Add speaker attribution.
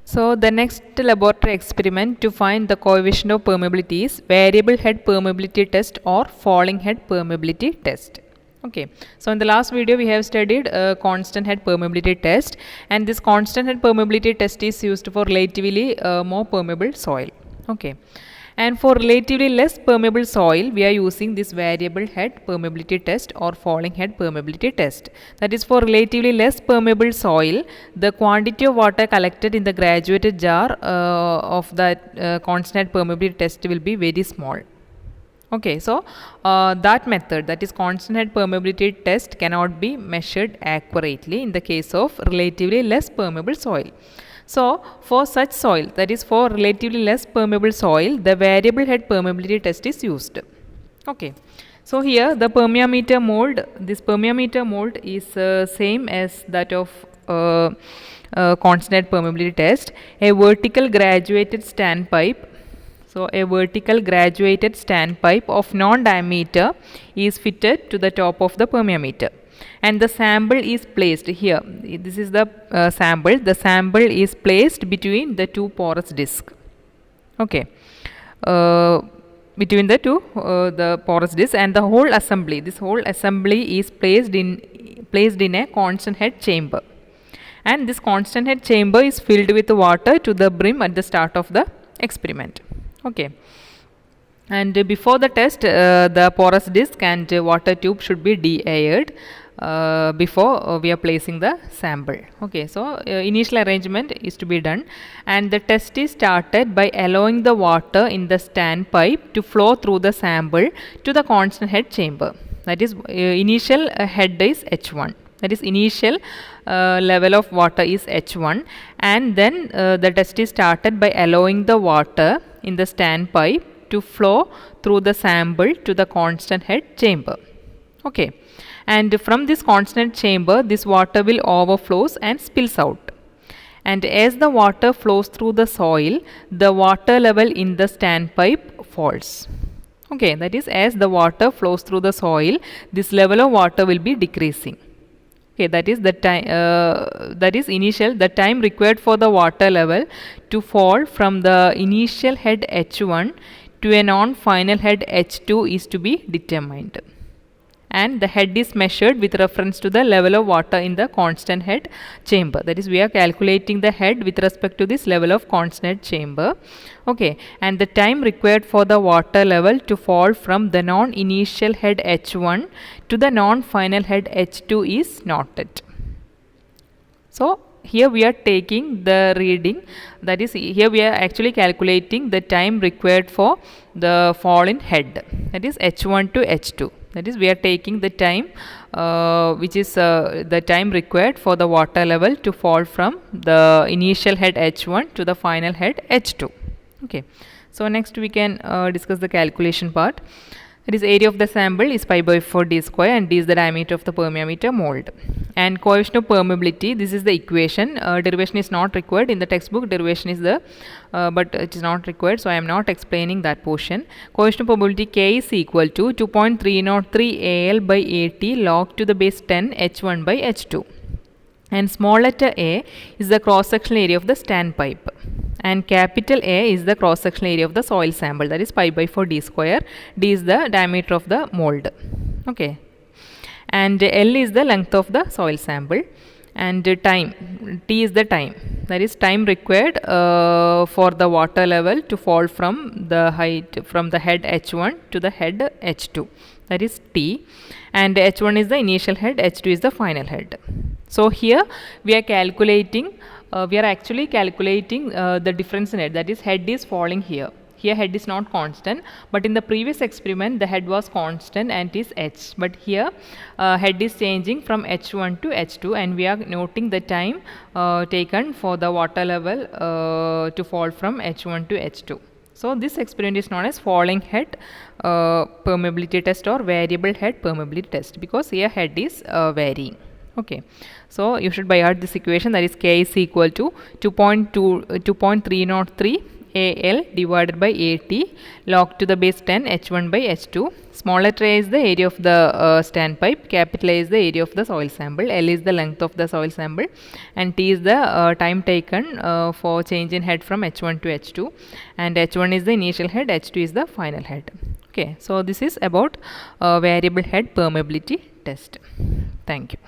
Speaker 1: So the next laboratory experiment to find the coefficient of permeability is variable head permeability test or falling head permeability test. Okay, so in the last video we have studied a constant head permeability test, and this constant head permeability test is used for relatively more permeable soil. Okay, and for relatively less permeable soil we are using this variable head permeability test or falling head permeability test. That is, for relatively less permeable soil, the quantity of water collected in the graduated jar of that constant head permeability test will be very small. Okay, so that method, that is constant head permeability test, cannot be measured accurately in the case of relatively less permeable soil. So for such soil, that is for relatively less permeable soil, the variable head permeability test is used. Okay, so here the permeameter mold, this permeameter mold is same as that of constant head permeability test. A vertical graduated standpipe, so a vertical graduated standpipe of known diameter is fitted to the top of the permeameter, and the sample is placed here. This is the sample. The sample is placed between the two porous discs. Okay, between the two the porous discs, and the whole assembly. This whole assembly is placed in a constant head chamber, and this constant head chamber is filled with water to the brim at the start of the experiment. Okay, and before the test the porous disc and water tube should be de-aired before we are placing the sample. Okay, so initial arrangement is to be done, and the test is started by allowing the water in the standpipe to flow through the sample to the constant head chamber. That is, initial head is H1, that is initial level of water is H1, and then the test is started by allowing the water in the standpipe to flow through the sample to the constant head chamber. Okay, and from this constant chamber this water will overflows and spills out, and as the water flows through the soil, the water level in the standpipe falls. Okay, that is, as the water flows through the soil, this level of water will be decreasing. Okay, that is the time, that is initial, the time required for the water level to fall from the initial head H1 to a non-final head H2 is to be determined, and the head is measured with reference to the level of water in the constant head chamber. That is, we are calculating the head with respect to this level of constant head chamber. Okay, and the time required for the water level to fall from the non-initial head H1 to the non-final head H2 is noted. So here we are taking the reading, that is, here we are actually calculating the time required for the fall in head, that is H1 to H2. That is, we are taking the time which is the time required for the water level to fall from the initial head H1 to the final head H2. Okay, so next we can discuss the calculation part. That is, area of the sample is pi by 4 d square, and d is the diameter of the permeameter mold. And coefficient of permeability, this is the equation. Derivation is not required in the textbook. Derivation is the but it is not required, so I am not explaining that portion. Coefficient of permeability K is equal to 2.303 AL by AT log to the base 10 H1 by H2, and small letter a is the cross sectional area of the standpipe, and capital A is the cross sectional area of the soil sample, that is pi by 4 d square. D is the diameter of the mold. Okay, and L is the length of the soil sample, and time, T is the time, that is time required for the water level to fall from the height from the head H1 to the head H2, that is T, and H1 is the initial head, H2 is the final head. So here we are calculating, we are actually calculating the difference in head, that is head is falling here. Here head is not constant, but in the previous experiment the head was constant and it is H, but here head is changing from H1 to H2, and we are noting the time taken for the water level to fall from H1 to H2. So this experiment is known as falling head permeability test or variable head permeability test, because here head is varying. Okay, so you should by heart this equation, that is K is equal to 2.303 HAL divided by AT log to the base 10 H1 by H2. Small letter A is the area of the standpipe, capital A is the area of the soil sample, L is the length of the soil sample, and T is the time taken for change in head from H1 to H2, and H1 is the initial head, H2 is the final head. Okay, so this is about variable head permeability test. Thank you.